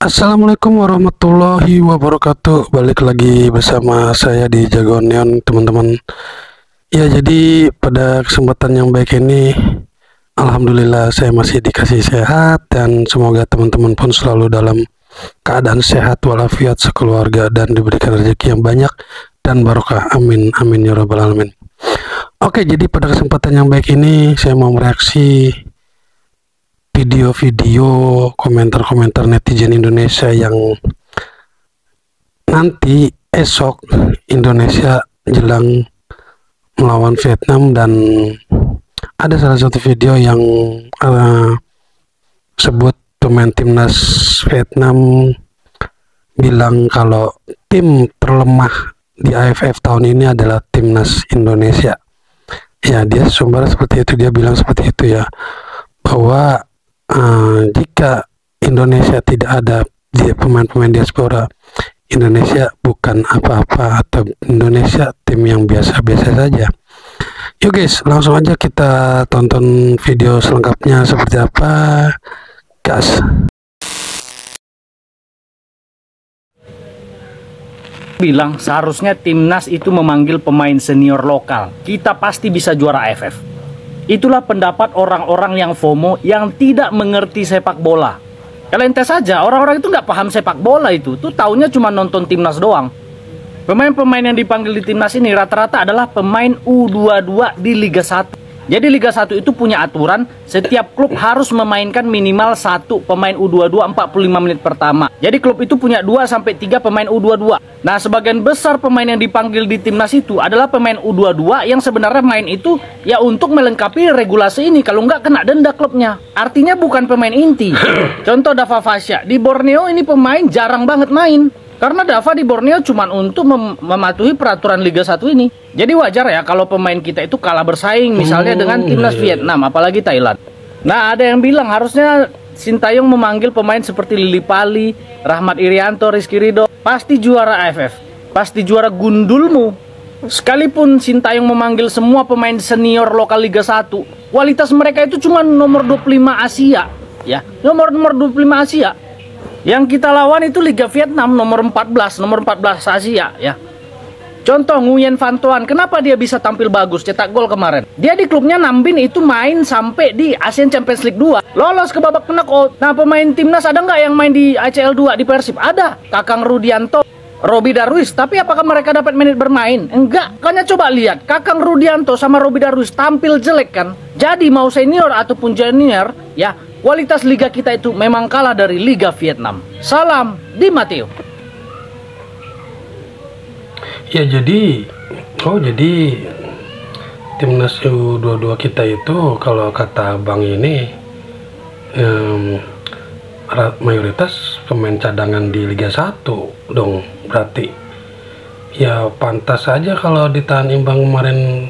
Assalamualaikum warahmatullahi wabarakatuh. Balik lagi bersama saya di Jagoan Neon, teman-teman. Ya, jadi pada kesempatan yang baik ini, alhamdulillah saya masih dikasih sehat dan semoga teman-teman pun selalu dalam keadaan sehat walafiat sekeluarga dan diberikan rezeki yang banyak dan barokah. Amin amin ya rabbal alamin. Oke, jadi pada kesempatan yang baik ini saya mau mereaksi video-video komentar-komentar netizen Indonesia yang nanti esok Indonesia jelang melawan Vietnam, dan ada salah satu video yang sebut pemain timnas Vietnam bilang kalau tim terlemah di AFF tahun ini adalah timnas Indonesia. Ya, dia sumber seperti itu, dia bilang seperti itu ya, bahwa jika Indonesia tidak ada pemain-pemain diaspora, Indonesia bukan apa-apa, atau Indonesia tim yang biasa-biasa saja. Yuk guys, langsung aja kita tonton video selengkapnya seperti apa, gas. Bilang seharusnya timnas itu memanggil pemain senior lokal. Kita pasti bisa juara AFF. Itulah pendapat orang-orang yang FOMO, yang tidak mengerti sepak bola. Kalian tes saja, orang-orang itu nggak paham sepak bola itu. Tuh taunya cuma nonton timnas doang. Pemain-pemain yang dipanggil di timnas ini rata-rata adalah pemain U22 di Liga 1. Jadi Liga 1 itu punya aturan, setiap klub harus memainkan minimal satu pemain U22 45 menit pertama. Jadi klub itu punya 2-3 pemain U22. Nah, sebagian besar pemain yang dipanggil di timnas itu adalah pemain U22 yang sebenarnya main itu ya untuk melengkapi regulasi ini. Kalau nggak kena denda klubnya. Artinya bukan pemain inti. Contoh Dava Fasya, di Borneo ini pemain jarang banget main. Karena Dava di Borneo cuma untuk mematuhi peraturan Liga 1 ini. Jadi wajar ya kalau pemain kita itu kalah bersaing misalnya dengan timnas Vietnam, apalagi Thailand. Nah, ada yang bilang harusnya Sintayong memanggil pemain seperti Lili Pali, Rahmat Irianto, Rizky Ridho. Pasti juara AFF, pasti juara gundulmu. Sekalipun Sintayong memanggil semua pemain senior lokal Liga 1, kualitas mereka itu cuma nomor 25 Asia. Ya, nomor 25 Asia. Yang kita lawan itu Liga Vietnam nomor 14 Asia ya. Contoh Nguyen Van Toan, kenapa dia bisa tampil bagus, cetak gol kemarin? Dia di klubnya Nambin itu main sampai di Asian Champions League 2, lolos ke babak knockout. Nah, pemain timnas ada nggak yang main di ACL 2 di Persib? Ada, Kakang Rudianto, Robi Darwis. Tapi apakah mereka dapat menit bermain? Enggak. Kalian coba lihat, Kakang Rudianto sama Robi Darwis tampil jelek kan? Jadi mau senior ataupun junior ya, kualitas liga kita itu memang kalah dari Liga Vietnam. Salam Di Matteo. Ya, jadi timnas U22 kita itu kalau kata Bang ini mayoritas pemain cadangan di Liga 1 dong, berarti ya pantas saja kalau ditahan imbang kemarin,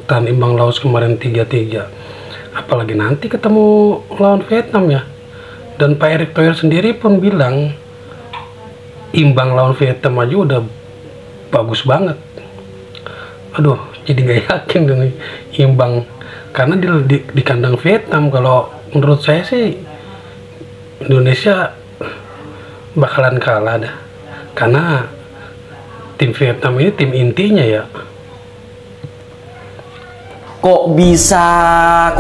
tahan imbang Laos kemarin 3-3. Apalagi nanti ketemu lawan Vietnam ya. Dan Pak Erick Thohir sendiri pun bilang imbang lawan Vietnam aja udah bagus banget. Aduh, jadi nggak yakin nih imbang, karena di kandang Vietnam. Kalau menurut saya sih Indonesia bakalan kalah dah, karena tim Vietnam ini tim intinya ya. Kok bisa?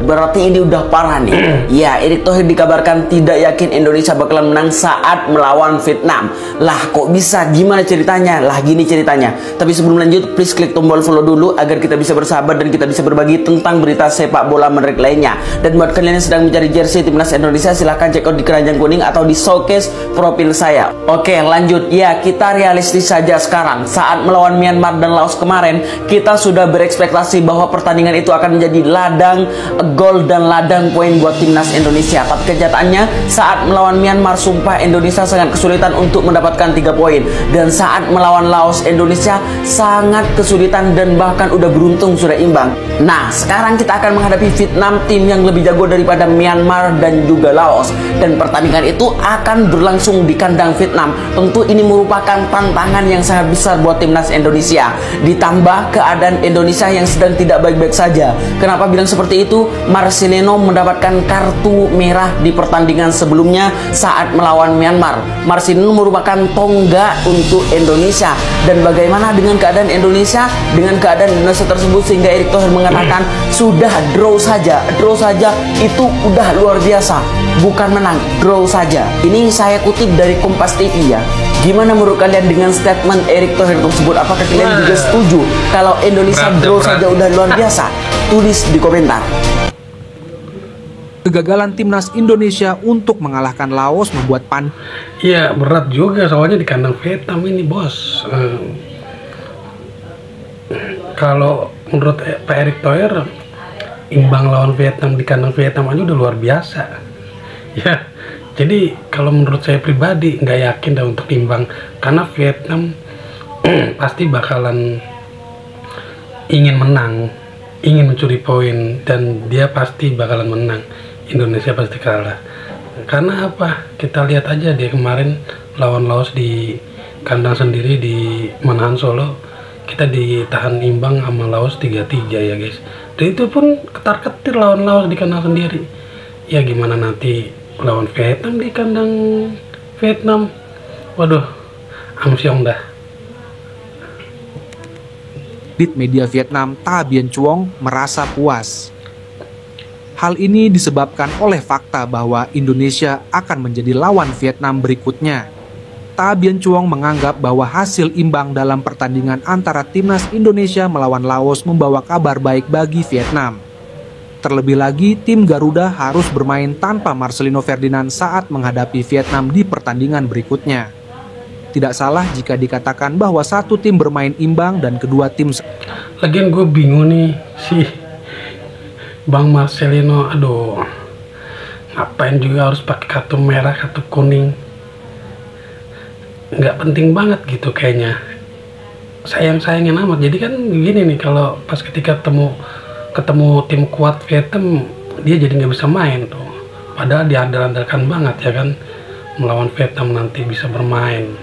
Berarti ini udah parah nih. Ya, Erick Thohir dikabarkan tidak yakin Indonesia bakalan menang saat melawan Vietnam. Lah, kok bisa? Gimana ceritanya? Lah, gini ceritanya. Tapi sebelum lanjut, please klik tombol follow dulu agar kita bisa bersahabat dan kita bisa berbagi tentang berita sepak bola menarik lainnya. Dan buat kalian yang sedang mencari jersey timnas Indonesia, silahkan check out di keranjang kuning atau di showcase profil saya. Oke, lanjut. Ya, kita realistis saja sekarang. Saat melawan Myanmar dan Laos kemarin, kita sudah berekspektasi bahwa pertandingan itu akan menjadi ladang gol dan ladang poin buat timnas Indonesia. Tapi kenyataannya saat melawan Myanmar, sumpah Indonesia sangat kesulitan untuk mendapatkan 3 poin. Dan saat melawan Laos, Indonesia sangat kesulitan dan bahkan udah beruntung sudah imbang. Nah, sekarang kita akan menghadapi Vietnam, tim yang lebih jago daripada Myanmar dan juga Laos. Dan pertandingan itu akan berlangsung di kandang Vietnam. Tentu ini merupakan tantangan yang sangat besar buat timnas Indonesia. Ditambah keadaan Indonesia yang sedang tidak tidak baik-baik saja. Kenapa bilang seperti itu? Marcelino mendapatkan kartu merah di pertandingan sebelumnya saat melawan Myanmar. Marcelino merupakan tonggak untuk Indonesia. Dan bagaimana dengan keadaan Indonesia? Dengan keadaan Indonesia tersebut sehingga Erick Thohir mengatakan sudah draw saja itu udah luar biasa, bukan menang, draw saja. Ini saya kutip dari Kompas TV ya. Gimana menurut kalian dengan statement Erick Thohir tersebut? Apakah kalian juga setuju kalau Indonesia draw saja udah luar biasa? Tulis di komentar. Kegagalan timnas Indonesia untuk mengalahkan Laos membuat Iya, berat juga soalnya di kandang Vietnam ini, bos. Kalau menurut Pak Erick Thohir, imbang lawan Vietnam di kandang Vietnam aja udah luar biasa. Ya, jadi kalau menurut saya pribadi nggak yakin dah untuk imbang, karena Vietnam pasti bakalan ingin menang, ingin mencuri poin, dan dia pasti bakalan menang. Indonesia pasti kalah. Karena apa? Kita lihat aja dia kemarin lawan Laos di kandang sendiri di Manahan Solo, kita ditahan imbang sama Laos 3-3 ya guys. Dan itu pun ketar-ketir lawan Laos di kandang sendiri. Ya gimana nanti lawan Vietnam di kandang Vietnam? Waduh, amsyong dah. media Vietnam Ta Bien Chuong merasa puas. Hal ini disebabkan oleh fakta bahwa Indonesia akan menjadi lawan Vietnam berikutnya. Ta Bien Chuong menganggap bahwa hasil imbang dalam pertandingan antara timnas Indonesia melawan Laos membawa kabar baik bagi Vietnam. Terlebih lagi, tim Garuda harus bermain tanpa Marcelino Ferdinand saat menghadapi Vietnam di pertandingan berikutnya. Tidak salah jika dikatakan bahwa satu tim bermain imbang dan kedua tim... Lagian gue bingung nih sih Bang Marcelino, aduh, ngapain juga harus pakai kartu merah, kartu kuning? Nggak penting banget gitu kayaknya. Sayang-sayangin amat. Jadi kan begini nih, kalau pas ketika ketemu tim kuat Vietnam, dia jadi nggak bisa main tuh. Padahal diandal-andalkan banget ya kan, melawan Vietnam nanti bisa bermain.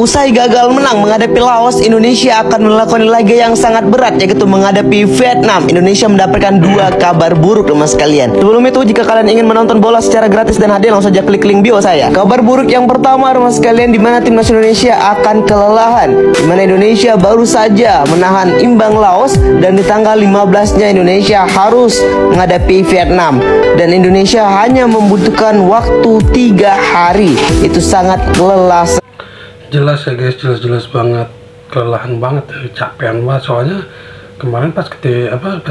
Usai gagal menang menghadapi Laos, Indonesia akan melakukan laga yang sangat berat, yaitu menghadapi Vietnam. Indonesia mendapatkan 2 kabar buruk teman sekalian. Sebelum itu, jika kalian ingin menonton bola secara gratis dan hadir, langsung saja klik link bio saya. Kabar buruk yang pertama teman sekalian, di mana timnas Indonesia akan kelelahan. Di mana Indonesia baru saja menahan imbang Laos dan di tanggal 15-nya Indonesia harus menghadapi Vietnam. Dan Indonesia hanya membutuhkan waktu 3 hari. Itu sangat lelah. Jelas ya guys, jelas banget, kelelahan banget, capean banget. Soalnya kemarin pas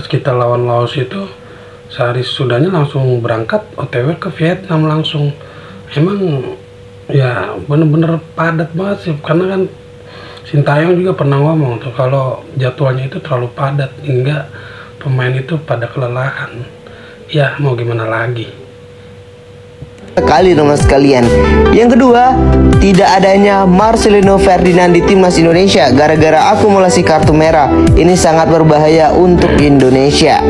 kita lawan Laos itu, sehari sudahnya langsung berangkat OTW ke Vietnam langsung. Emang ya bener-bener padat banget sih, karena kan Sintayong juga pernah ngomong tuh kalau jadwalnya itu terlalu padat hingga pemain itu pada kelelahan. Ya mau gimana lagi. Kali teman sekalian. Yang kedua, tidak adanya Marcelino Ferdinand di timnas Indonesia gara-gara akumulasi kartu merah. Ini sangat berbahaya untuk Indonesia.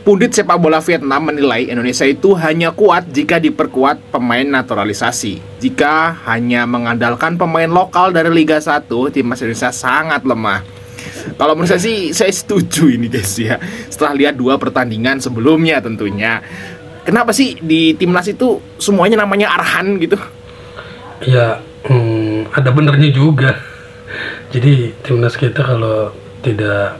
Pundit sepak bola Vietnam menilai Indonesia itu hanya kuat jika diperkuat pemain naturalisasi. Jika hanya mengandalkan pemain lokal dari Liga 1, timnas Indonesia sangat lemah. Kalau menurut saya sih, saya setuju ini guys ya. Setelah lihat 2 pertandingan sebelumnya tentunya. Kenapa sih di timnas itu semuanya namanya Arhan gitu? Ya, ada benernya juga. Jadi timnas kita kalau tidak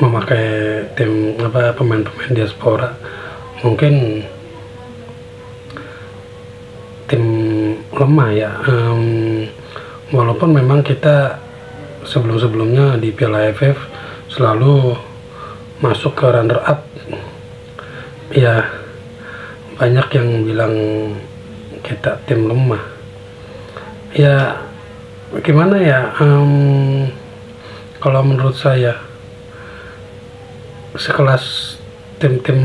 memakai pemain-pemain diaspora, mungkin tim lemah ya. Walaupun memang kita sebelum-sebelumnya di Piala AFF selalu masuk ke runner up. Ya, banyak yang bilang kita tim lemah. Ya, gimana ya? Kalau menurut saya, sekelas tim-tim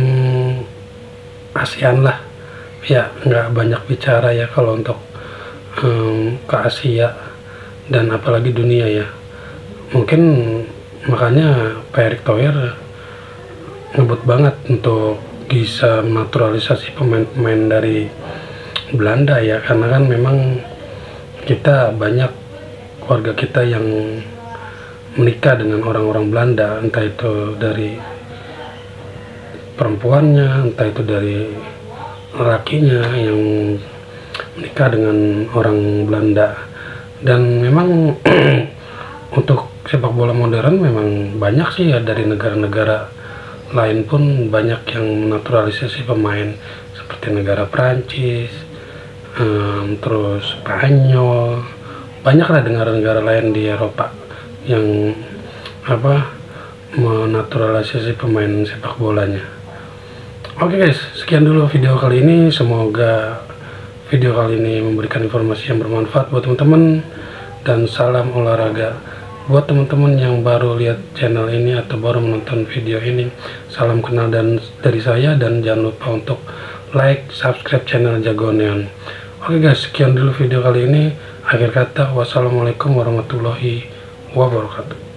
ASEAN lah, ya nggak banyak bicara ya kalau untuk ke Asia dan apalagi dunia ya. Mungkin makanya Pak Erick Thohir ngebut banget untuk bisa naturalisasi pemain-pemain dari Belanda ya, karena kan memang kita banyak warga kita yang menikah dengan orang-orang Belanda, entah itu dari perempuannya, entah itu dari lakinya yang menikah dengan orang Belanda. Dan memang untuk sepak bola modern memang banyak sih ya, dari negara-negara lain pun banyak yang naturalisasi pemain, seperti negara Prancis, terus Spanyol, banyaklah negara-negara lain di Eropa yang menaturalisasi pemain sepak bolanya. Oke guys, sekian dulu video kali ini. Semoga video kali ini memberikan informasi yang bermanfaat buat teman-teman, dan salam olahraga. Buat teman-teman yang baru lihat channel ini atau baru menonton video ini, salam kenal dari saya, dan jangan lupa untuk like, subscribe channel Jagoan Neon. Oke guys, sekian dulu video kali ini. Akhir kata, wassalamualaikum warahmatullahi wabarakatuh.